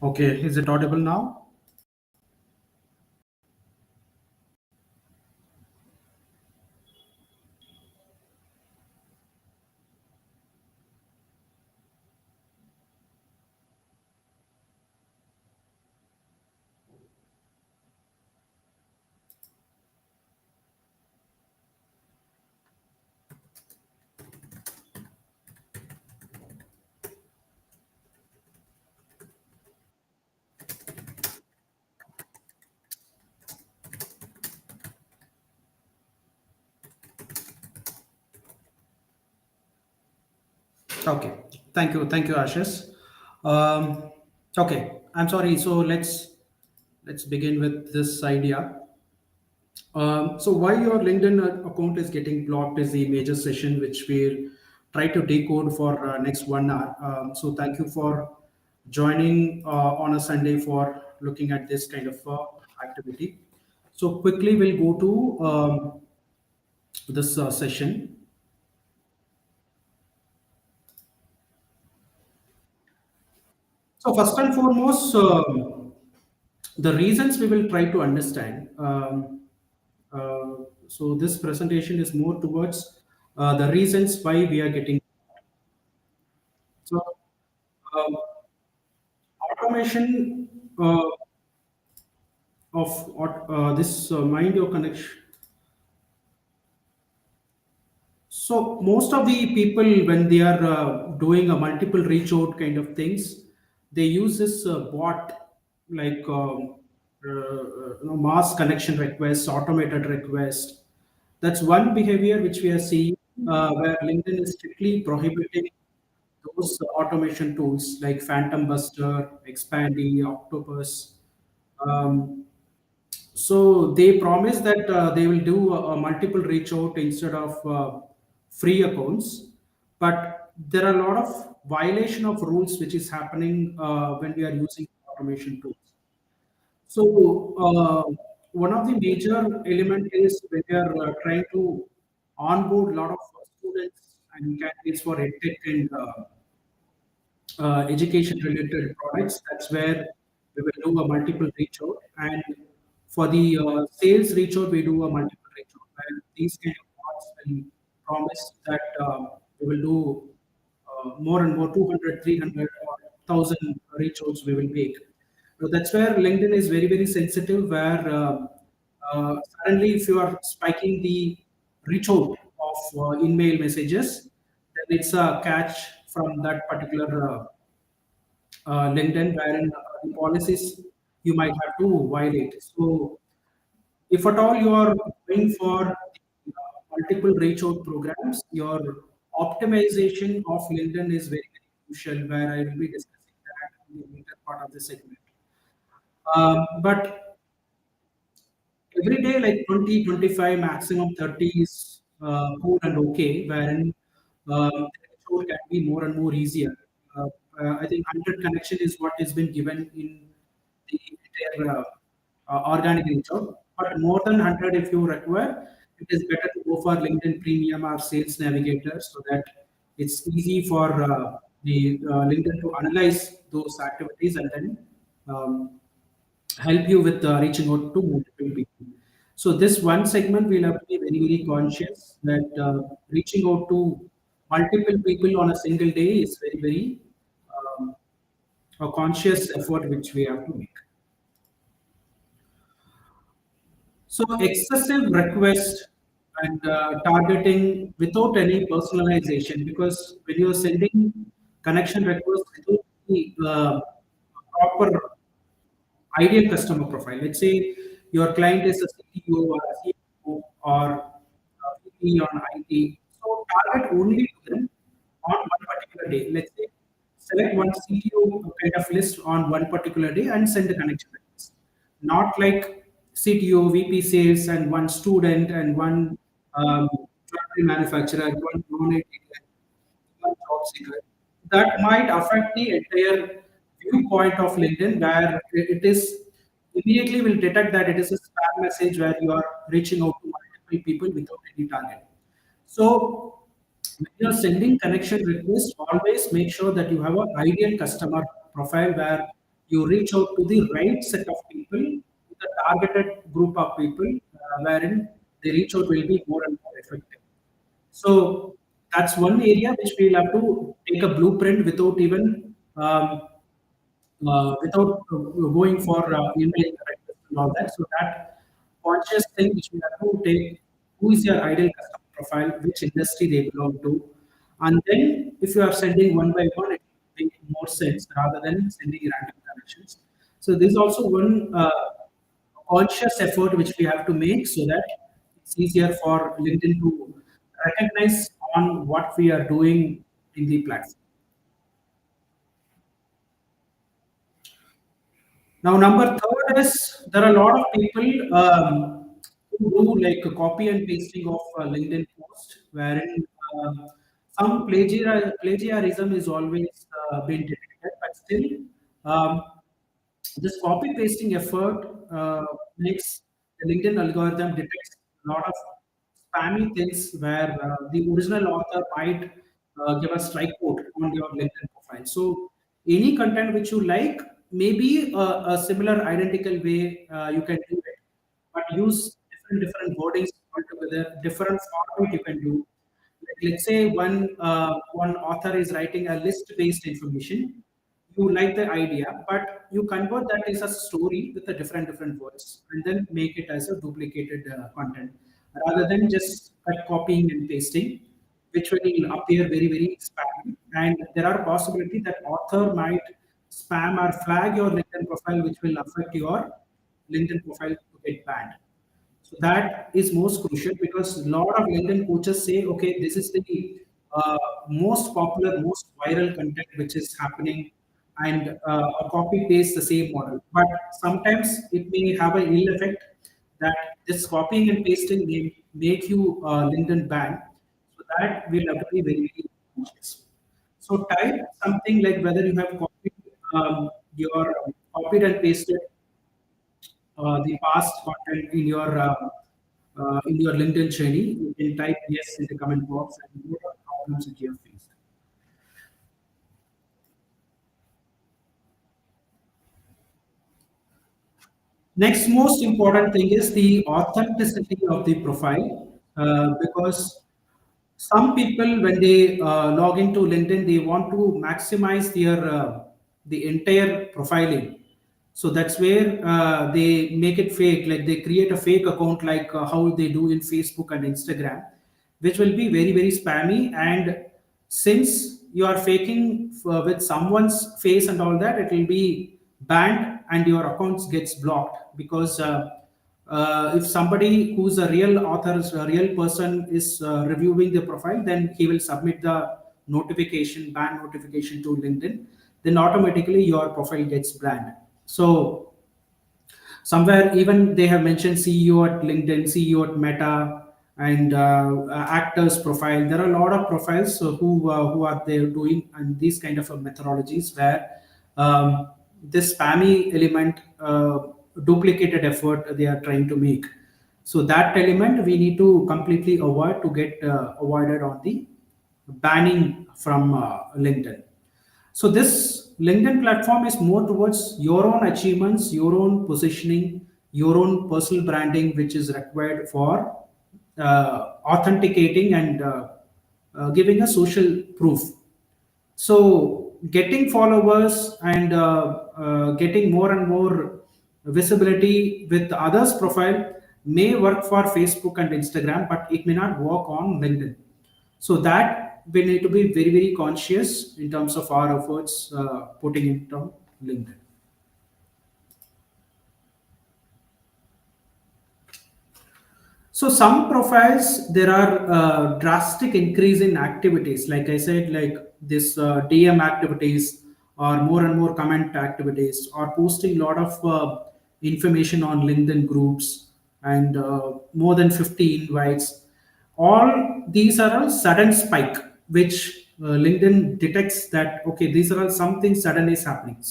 Okay, is it audible now? Okay, thank you, Ashish. Um, okay, I'm sorry. So let's begin with this idea. So why your LinkedIn account is getting blocked is the major session which we'll try to decode for next 1 hour. So thank you for joining on a Sunday for looking at this kind of activity. So quickly we'll go to this session. So first and foremost, the reasons we will try to understand. So this presentation is more towards the reasons why we are getting. So um, automation of this mind your connection. So most of the people, when they are doing a multiple reach out kind of things, they use this bot like mass connection requests, automated request. That's one behavior which we are seeing where LinkedIn is strictly prohibiting those automation tools like Phantom Buster, Expandy, Octopus. Um, so they promise that they will do a multiple reach out instead of free accounts, but there are a lot of violation of rules which is happening when we are using automation tools. So one of the major element is when we are trying to onboard a lot of students and candidates for edtech and education related products. That's where we will do a multiple reach out. And for the sales reach out, we do a multiple reach out. And these kind of products will promise that we will do more and more 200, 300, or 1,000 reach outs we will make. So that's where LinkedIn is very, very sensitive, where suddenly if you are spiking the reach out of email messages, then it's a catch from that particular LinkedIn, wherein the policies you might have to violate. So, if at all you are going for multiple reach out programs, your optimization of LinkedIn is very, very crucial, where I will be discussing that in the later part of the segment. But every day like 20, 25, maximum 30 is cool and okay, wherein the code can be more and more easier. I think 100 connection is what has been given in the entire organic reach out, but more than 100 if you require, it is better to go for LinkedIn Premium or Sales Navigator, so that it's easy for the LinkedIn to analyze those activities and then um, help you with reaching out to multiple people. So this one segment we'll have to be very, very conscious that reaching out to multiple people on a single day is very, very um, a conscious effort which we have to make. So excessive request and targeting without any personalization, because when you're sending connection requests without the proper ideal customer profile. Let's say your client is a CTO or a CFO or a VP on IT. So target only to them on one particular day. Let's say select one CTO kind of list on one particular day and send a connection request. Not like CTO, VP sales, and one student and one jewelry manufacturer, one non-IT job seeker. That might affect the entire viewpoint of LinkedIn, where it is immediately will detect that it is a spam message where you are reaching out to multiple people without any target. So when you're sending connection requests, always make sure that you have an ideal customer profile where you reach out to the right set of people, the targeted group of people, wherein the reach out will be more and more effective. So that's one area which we'll have to take a blueprint without even without going for email correctness and all that. So that conscious thing which we have to take, who is your ideal customer profile, which industry they belong to, and then if you are sending one by one, it will make more sense rather than sending random connections. So this is also one conscious effort which we have to make so that it's easier for LinkedIn to recognize on what we are doing in the platform. Now, number third is there are a lot of people who do like a copy and pasting of LinkedIn post, wherein plagiarism is always been detected, but still um, this copy pasting effort makes the LinkedIn algorithm detects a lot of spammy things where the original author might give a strike quote on your LinkedIn profile. So any content which you like, maybe a similar identical way you can do it, but use different wordings altogether, different format you can do. Like, let's say one author is writing a list based information, you like the idea, but you convert that as a story with a different words and then make it as a duplicated content rather than just copying and pasting, which will appear very spammy. And there are possibility that author might spam or flag your LinkedIn profile, which will affect your LinkedIn profile to get banned. So that is most crucial because a lot of LinkedIn coaches say, okay, this is the most popular, most viral content which is happening, and copy paste the same model. But sometimes it may have an ill effect that this copying and pasting may make you LinkedIn ban. So that will have to be very conscious. So type something like whether you have your copied and pasted the past content in your LinkedIn journey, you can type yes in the comment box and what are problems that you have faced. Next most important thing is the authenticity of the profile because some people when they log into LinkedIn they want to maximize their the entire profiling, so that's where they make it fake, like they create a fake account like how they do in Facebook and Instagram, which will be very spammy. And since you are faking with someone's face and all that, it will be banned and your accounts gets blocked because if somebody who's a real author, a real person is reviewing the profile, then he will submit the notification, ban notification to LinkedIn. Then automatically your profile gets banned. So somewhere even they have mentioned CEO at LinkedIn, CEO at Meta, and actors profile. There are a lot of profiles who are there doing and these kind of methodologies where this spammy element, duplicated effort they are trying to make. So that element we need to completely avoid to get avoided on the banning from LinkedIn. So this LinkedIn platform is more towards your own achievements, your own positioning, your own personal branding, which is required for authenticating and giving a social proof. So getting followers and getting more and more visibility with others' profile may work for Facebook and Instagram, but it may not work on LinkedIn. So that we need to be very conscious in terms of our efforts putting into LinkedIn. So some profiles there are drastic increase in activities. Like I said, like this DM activities or more and more comment activities or posting a lot of information on LinkedIn groups and more than 50 invites. All these are a sudden spike, which LinkedIn detects that okay, these are all something sudden is happening.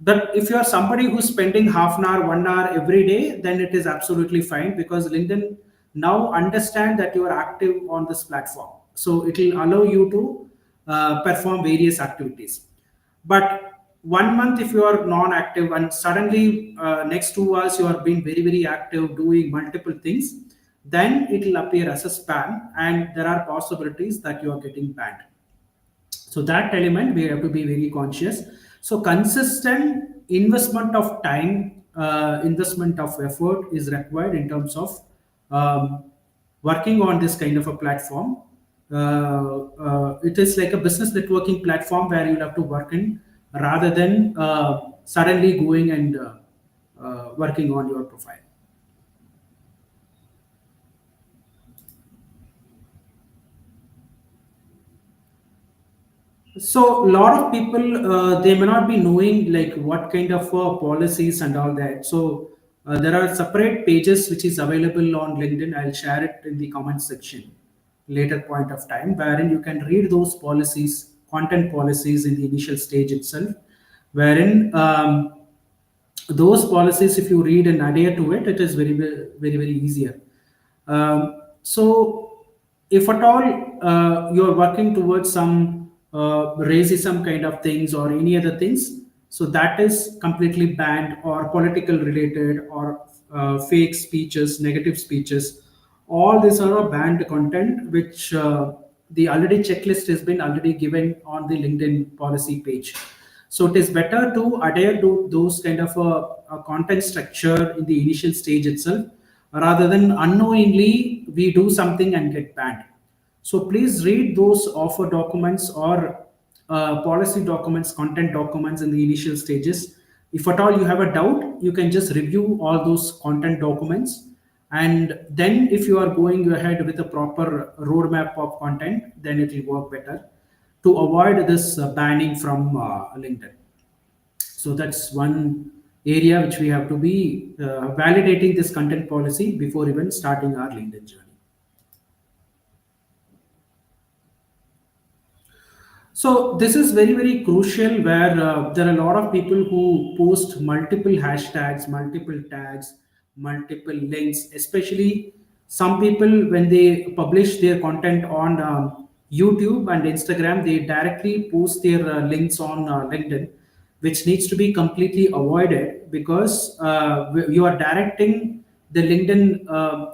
But if you are somebody who's spending half an hour, 1 hour every day, then it is absolutely fine because LinkedIn now understand that you are active on this platform. So it will allow you to perform various activities. But 1 month if you are non-active and suddenly next 2 hours you are being very very active doing multiple things, then it will appear as a spam and there are possibilities that you are getting banned. So that element we have to be very conscious. So consistent investment of time, investment of effort is required in terms of um, working on this kind of a platform. It is like a business networking platform where you have to work in rather than suddenly going and working on your profile. So a lot of people they may not be knowing like what kind of policies and all that. So there are separate pages which is available on LinkedIn. I'll share it in the comment section later point of time, wherein you can read those policies, content policies in the initial stage itself, wherein those policies if you read and adhere to it, it is very easier. So if at all you're working towards some racism kind of things or any other things, so that is completely banned, or political related, or fake speeches, negative speeches, all these are a banned content which the already checklist has been already given on the LinkedIn policy page. So it is better to adhere to those kind of a content structure in the initial stage itself, rather than unknowingly we do something and get banned. So please read those offer documents or policy documents, content documents in the initial stages. If at all you have a doubt, you can just review all those content documents. And then if you are going ahead with a proper roadmap of content, then it will work better to avoid this banning from LinkedIn. So that's one area which we have to be validating this content policy before even starting our LinkedIn journey. So this is very crucial where there are a lot of people who post multiple hashtags, multiple tags, multiple links. Especially some people when they publish their content on YouTube and Instagram, they directly post their links on LinkedIn, which needs to be completely avoided because you are directing the LinkedIn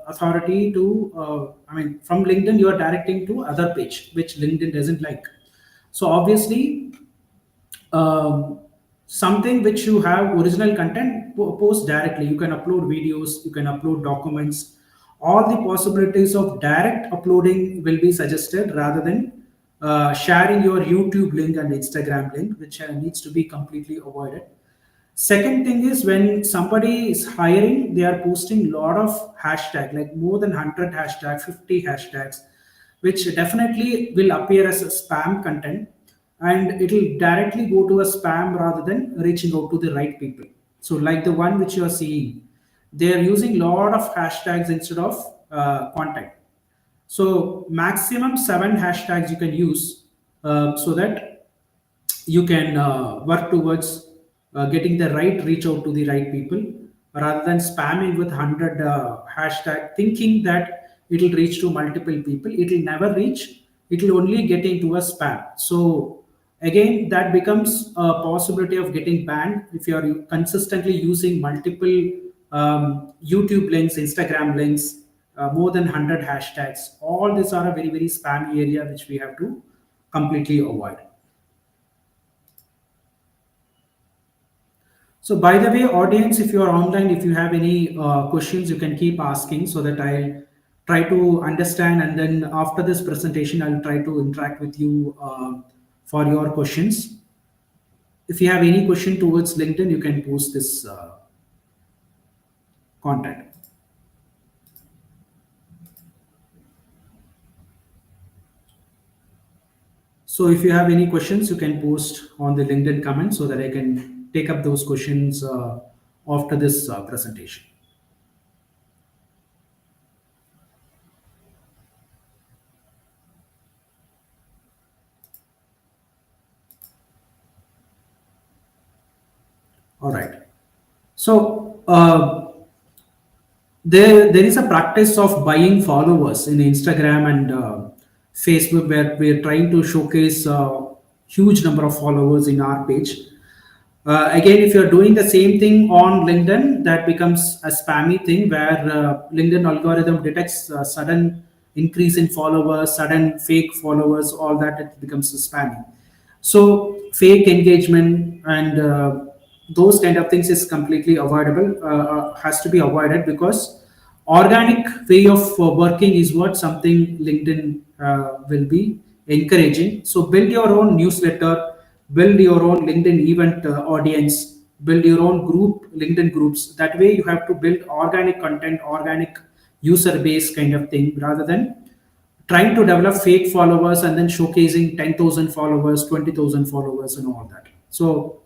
authority to, I mean, from LinkedIn you are directing to other page, which LinkedIn doesn't like. So obviously, um, something which you have original content, post directly. You can upload videos, you can upload documents. All the possibilities of direct uploading will be suggested rather than sharing your YouTube link and Instagram link, which needs to be completely avoided. Second thing is when somebody is hiring, they are posting a lot of hashtag, like more than 100 hashtag, 50 hashtags, which definitely will appear as a spam content, and it will directly go to a spam rather than reaching out to the right people. So like the one which you are seeing, they are using a lot of hashtags instead of content. So maximum 7 hashtags you can use so that you can work towards getting the right reach out to the right people, rather than spamming with 100 hashtag thinking that it will reach to multiple people. It will never reach, it will only get into a spam. So again that becomes a possibility of getting banned if you are consistently using multiple YouTube links, Instagram links, more than 100 hashtags. All these are a very spammy area which we have to completely avoid. So, by the way, audience, if you are online, if you have any questions, you can keep asking so that I'll try to understand. And then after this presentation, I'll try to interact with you for your questions. If you have any question towards LinkedIn, you can post this contact. So, if you have any questions, you can post on the LinkedIn comment so that I can take up those questions after this presentation. All right. So, there is a practice of buying followers in Instagram and Facebook, where we're trying to showcase a huge number of followers in our page. Again, if you're doing the same thing on LinkedIn, that becomes a spammy thing where LinkedIn algorithm detects sudden increase in followers, sudden fake followers, all that, it becomes spammy. So fake engagement and those kind of things is completely avoidable, has to be avoided, because organic way of working is what something LinkedIn will be encouraging. So build your own newsletter, build your own LinkedIn event audience, build your own group, LinkedIn groups. That way you have to build organic content, organic user base kind of thing, rather than trying to develop fake followers and then showcasing 10,000 followers, 20,000 followers and all that. So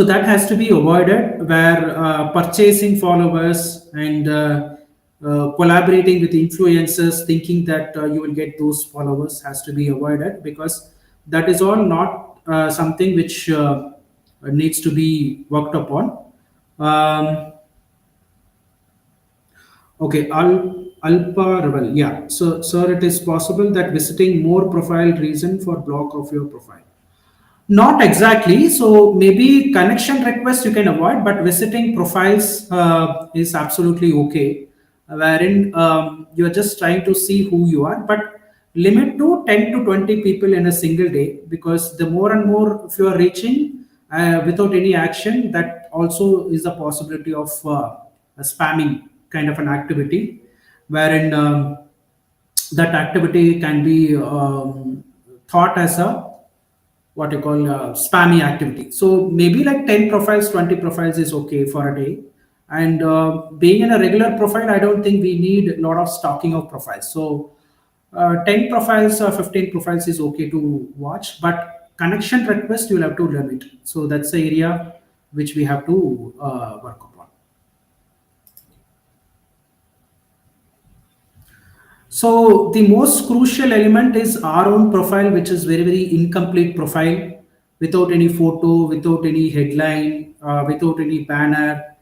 that has to be avoided, where purchasing followers and collaborating with influencers thinking that you will get those followers has to be avoided, because that is all not something which needs to be worked upon. um, okay, Alpa Rebel. Yeah. So, sir, it is possible that visiting more profile reason for block of your profile. Not exactly. So maybe connection request you can avoid, but visiting profiles is absolutely okay. Wherein you're just trying to see who you are, but limit to 10 to 20 people in a single day, because the more and more if you are reaching without any action, that also is a possibility of a spamming kind of an activity, wherein that activity can be thought as a what you call spammy activity. So maybe like 10 profiles, 20 profiles is okay for a day. And being in a regular profile, I don't think we need a lot of stocking of profiles. So 10 profiles or 15 profiles is okay to watch, but connection request you'll have to limit. So that's the area which we have to work upon. So the most crucial element is our own profile, which is very, very incomplete profile, without any photo, without any headline, without any banner.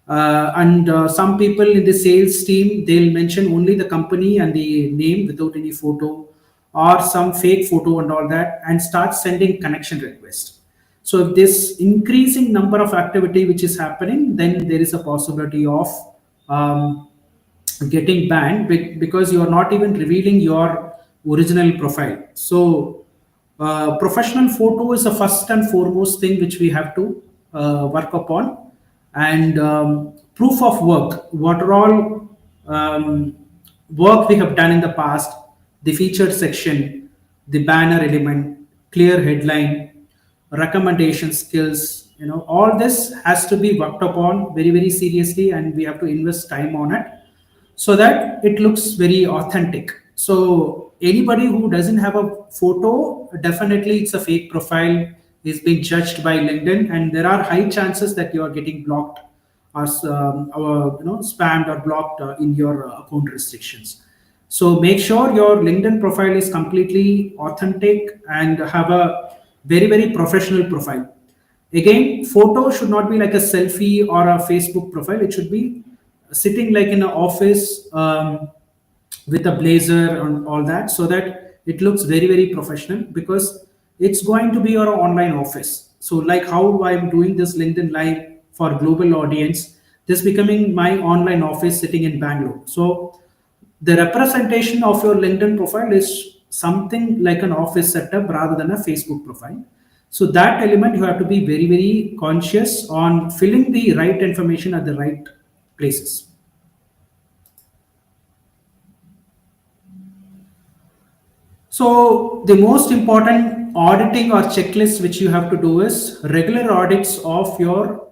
And some people in the sales team, they'll mention only the company and the name without any photo, or some fake photo and all that, and start sending connection request. So if this increasing number of activity which is happening, then there is a possibility of um, getting banned because you are not even revealing your original profile. So professional photo is the first and foremost thing which we have to work upon. And proof of work, what are all work we have done in the past, the featured section, the banner element, clear headline, recommendation skills, all this has to be worked upon very, very seriously, and we have to invest time on it so that it looks very authentic. So anybody who doesn't have a photo, definitely it's a fake profile, is being judged by LinkedIn, and there are high chances that you are getting blocked or spammed or blocked in your account restrictions. So make sure your LinkedIn profile is completely authentic and have a very, very professional profile. Again, photo should not be like a selfie or a Facebook profile. It should be sitting like in an office with a blazer and all that, so that it looks very, very professional, because it's going to be your online office. So like how I'm doing this LinkedIn live for global audience, this becoming my online office sitting in Bangalore. So the representation of your LinkedIn profile is something like an office setup rather than a Facebook profile. So that element you have to be very, very conscious on filling the right information at the right places. So the most important auditing or checklist which you have to do is regular audits of your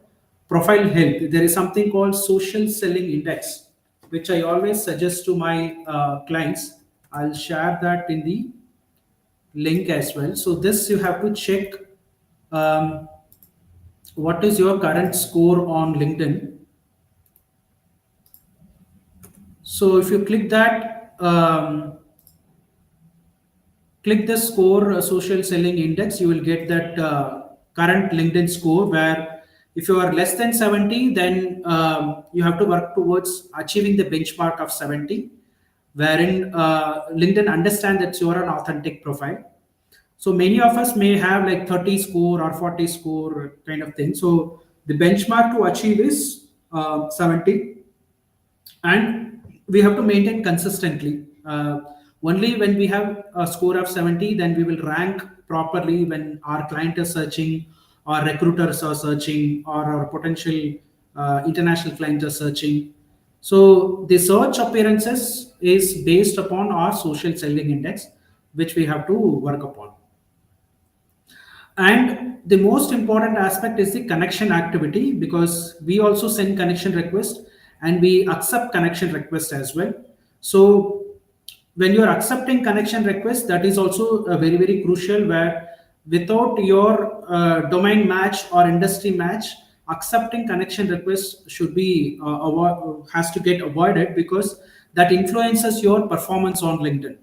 profile health. There is something called social selling index, which I always suggest to my clients. I'll share that in the link as well. So this you have to check um, what is your current score on LinkedIn. So if you click that, click the score social selling index, you will get that current LinkedIn score, where if you are less than 70, then you have to work towards achieving the benchmark of 70, wherein LinkedIn understand that you are an authentic profile. So many of us may have like 30 score or 40 score kind of thing. So the benchmark to achieve is 70, and we have to maintain consistently. Only when we have a score of 70, then we will rank properly when our client is searching, our recruiters are searching, or our potential international clients are searching. So the search appearances is based upon our social selling index, which we have to work upon. And the most important aspect is the connection activity, because we also send connection request and we accept connection request as well. So when you are accepting connection request, that is also a very very crucial, where without your domain match or industry match, accepting connection request should be has to get avoided, because that influences your performance on LinkedIn.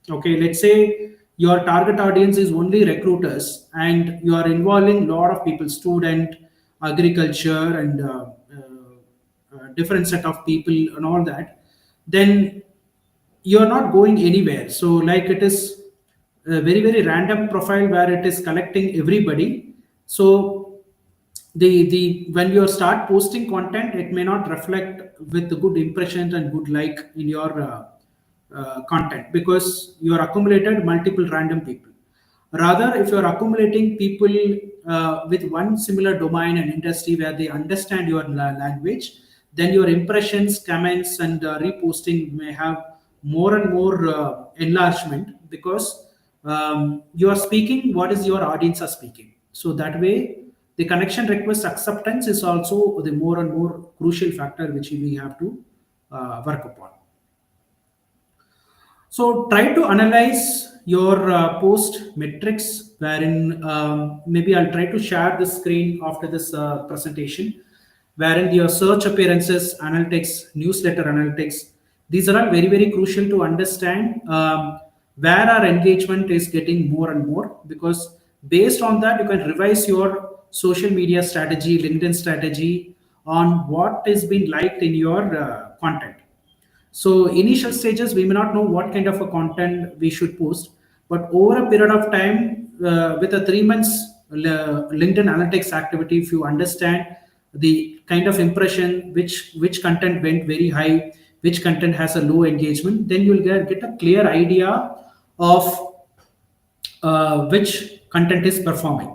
Okay, let's say your target audience is only recruiters and you are involving a lot of people, student, agriculture, and different set of people and all that, then you're not going anywhere. So like it is a very very random profile where it is collecting everybody. So the when you start posting content, it may not reflect with the good impressions and good like in your content, because you are accumulated multiple random people. Rather, if you are accumulating people with one similar domain and industry where they understand your language, then your impressions, comments, and reposting may have more and more enlargement, because you are speaking what is your audience are speaking. So that way, the connection request acceptance is also the more and more crucial factor which we have to work upon. So try to analyze your post metrics, wherein maybe I'll try to share the screen after this presentation, wherein your search appearances, analytics, newsletter analytics, these are all very, very crucial to understand where our engagement is getting more and more, because based on that, you can revise your social media strategy, LinkedIn strategy on what is being liked in your content. So initial stages, we may not know what kind of a content we should post, but over a period of time, with a 3 months LinkedIn analytics activity, if you understand the kind of impression, which content went very high, which content has a low engagement, then you'll get a clear idea of which content is performing.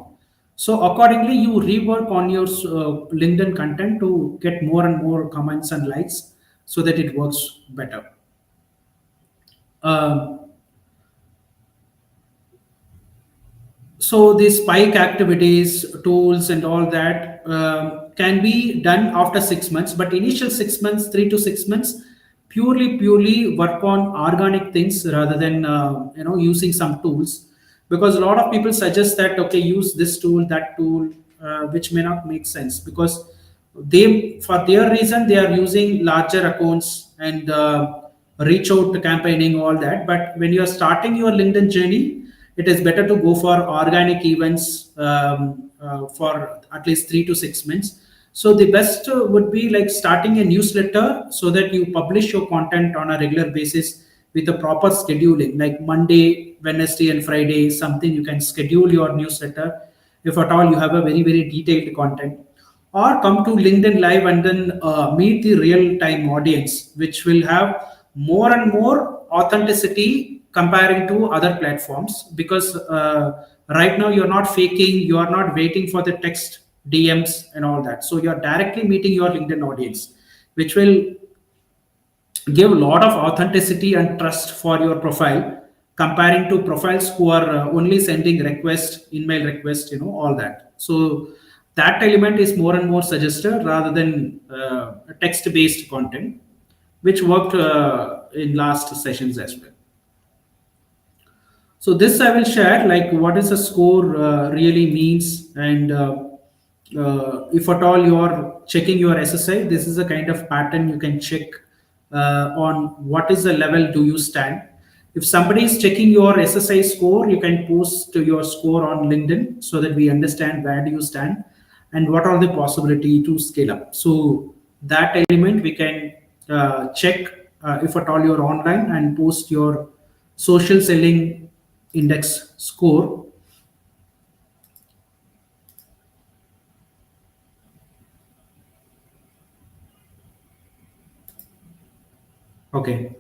So accordingly, you rework on your LinkedIn content to get more and more comments and likes, so that it works better. Um, so the spike activities, tools, and all that can be done after 6 months, but initial 6 months, 3 to 6 months, purely work on organic things rather than using some tools, because a lot of people suggest that okay, use this tool, that tool, which may not make sense, because they, for their reason, they are using larger accounts and reach out to campaigning, all that. But when you are starting your LinkedIn journey, it is better to go for organic events for at least 3 to 6 months. So the best would be like starting a newsletter, so that you publish your content on a regular basis with a proper scheduling, like Monday, Wednesday, and Friday, something you can schedule your newsletter, if at all you have a very very detailed content, or come to LinkedIn Live and then meet the real time audience, which will have more and more authenticity comparing to other platforms. Because right now you're not faking, you are not waiting for the text DMs and all that. So you're directly meeting your LinkedIn audience, which will give a lot of authenticity and trust for your profile, comparing to profiles who are only sending request, email request, all that. So that element is more and more suggested rather than text based content, which worked in last sessions as well. So this I will share, like what is a score really means, and if at all you are checking your SSI, this is a kind of pattern you can check on what is the level do you stand. If somebody is checking your SSI score, you can post your score on LinkedIn, so that we understand where do you stand and what are the possibility to scale up. So that element we can check if at all you're online, and post your social selling index score. Okay.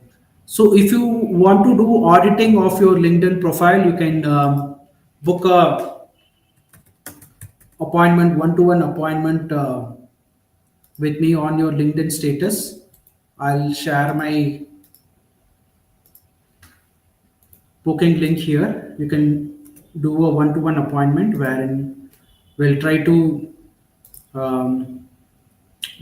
So if you want to do auditing of your LinkedIn profile, you can book a appointment, one-to-one appointment with me on your LinkedIn status. I'll share my booking link here. You can do a one-to-one appointment wherein we'll try to um,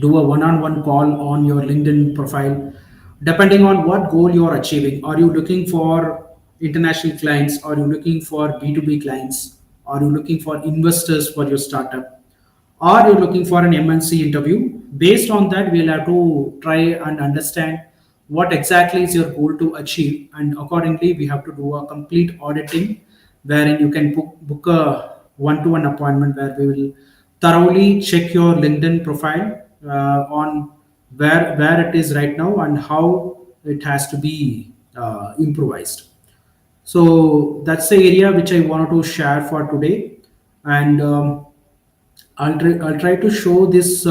do a one-on-one call on your LinkedIn profile, depending on what goal you are achieving. Are you looking for international clients? Are you looking for B2B clients? Are you looking for investors for your startup? Are you looking for an MNC interview? Based on that, we'll have to try and understand what exactly is your goal to achieve, and accordingly, we have to do a complete auditing wherein you can book a one-to-one appointment where we will thoroughly check your LinkedIn profile on where it is right now and how it has to be improvised. So that's the area which I wanted to share for today, and I'll try to show this.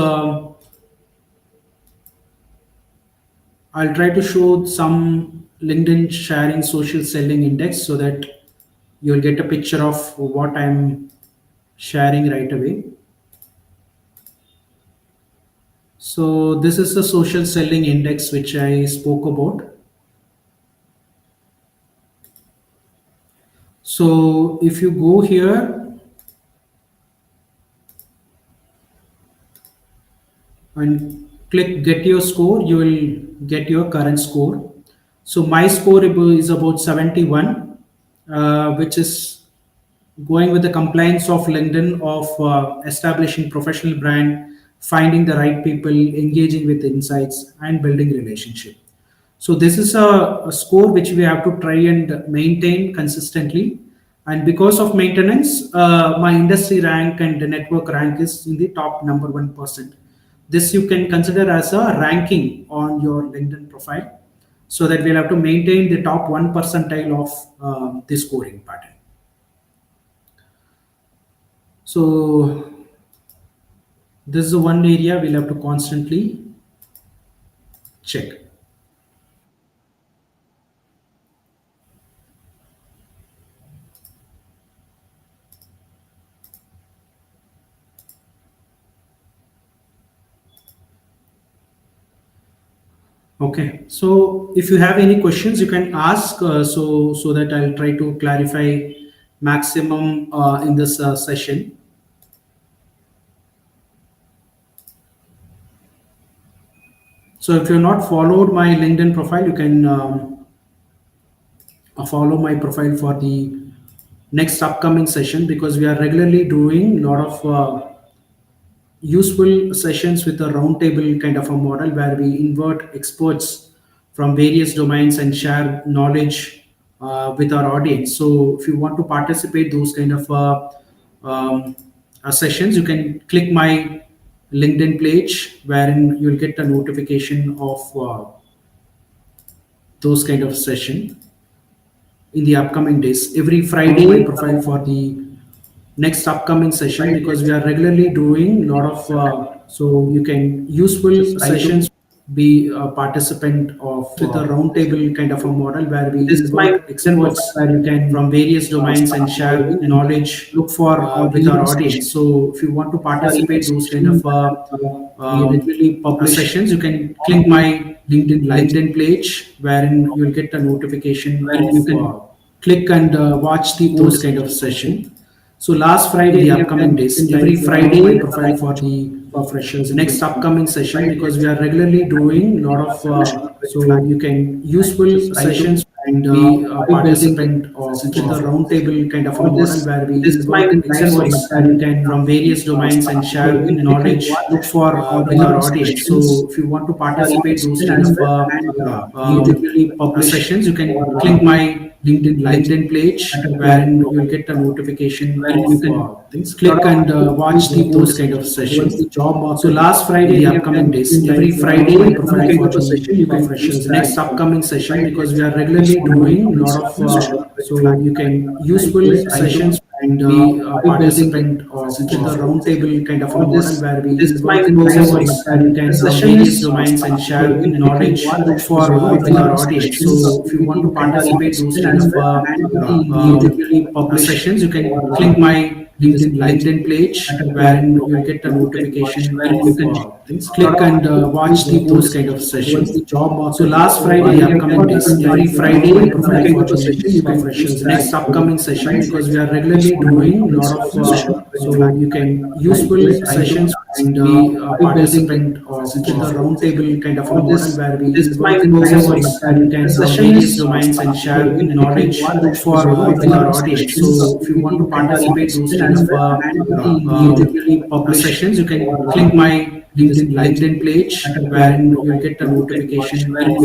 I'll try to show some LinkedIn sharing social selling index so that you'll get a picture of what I'm sharing right away. So this is the social selling index which I spoke about. So if you go here and click get your score, you will get your current score. So my score is about 71, which is going with the compliance of LinkedIn of establishing professional brand, finding the right people, engaging with insights, and building relationship. So this is a score which we have to try and maintain consistently. And because of maintenance, my industry rank and the network rank is in the top number 1%. This you can consider as a ranking on your LinkedIn profile, so that we'll have to maintain the top 1 percentile of the scoring pattern. So this is the one area we'll have to constantly check. Okay, so if you have any questions, you can ask so that I'll try to clarify maximum in this session. So if you're not followed my LinkedIn profile, you can follow my profile for the next upcoming session, because we are regularly doing a lot of useful sessions with a roundtable kind of a model where we invert experts from various domains and share knowledge with our audience. So if you want to participate those kind of um, sessions, you can click my LinkedIn page wherein you'll get a notification of those kind of session in the upcoming days. Every Friday, my profile for the next upcoming session, because we are regularly doing a lot of so you can useful sessions, be a participant of with a roundtable kind of a model where we invite experts where you can from various domains and share knowledge, look for with our audience. So if you want to participate those kind of regularly publish sessions, you can click my LinkedIn page wherein you'll get a notification wherein you can click and watch those kind of session. So last Friday, the upcoming days, every Friday, my profile for the freshers next upcoming session, because we are regularly doing a lot of so you can useful sessions and be a participant of the roundtable kind of a model where we invite experts where you can from various domains and share knowledge, look for with our audience. So if you want to participate those kind of usually publish sessions, you can click my LinkedIn page wherein you'll get a notification where you can click and watch those kind of sessions. So last Friday, the upcoming days, every Friday, my profile for the session, you can freshers next upcoming session, because we are regularly doing a lot of so you can useful sessions and be a participant in the roundtable kind of a model where we involve experts in various domains and share knowledge for with our audience. So if you want to participate those kind of sessions, you can click my LinkedIn page wherein you get a notification of click and watch those kind of sessions. So last Friday, upcoming days, every Friday, we provide opportunities for freshers. Next upcoming session, because we are regularly doing a lot of so you can useful sessions and be a participant in the roundtable kind of a model where we involve experts in various domains and share knowledge for with our audience. So if you want to participate those kind of sessions, you can click my LinkedIn page wherein you get a notification of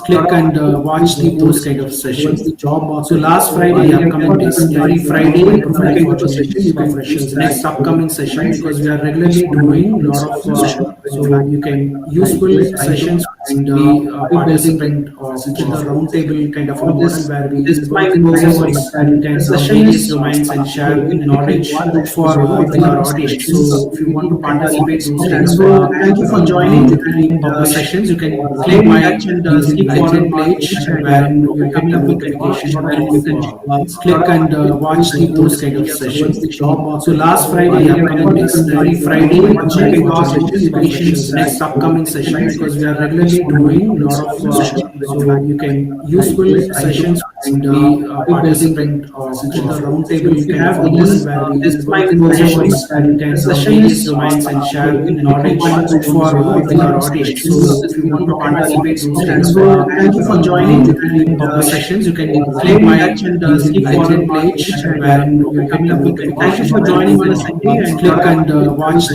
click and watch those kind of sessions. So last Friday, upcoming days, every Friday we provide opportunities for freshers. Next upcoming session, because we are regularly doing a lot of so you can useful sessions and be a participant in the roundtable kind of a model where we involve experts in various domains and share knowledge for with our audience. So if you want to participate those kind of Thank you for joining and sessions, you can stay click in my touch and keep LinkedIn following our page page and wherein you keep get a coming up with notification advice wherein you of can click and watch those kind of sessions. So last Friday, upcoming days, every Friday we provide opportunities for freshers. Next upcoming session, because we are regularly doing a lot of so you can useful sessions and be a participant in the roundtable kind of a model where we involve experts in various domains and share knowledge for with our audience. So if you want to participate those kind of thank you for joining and sessions, you can stay click in my touch and keep LinkedIn following our page page and wherein you keep get coming a up with advice. Thank you notification for joining on a Sunday and click and watch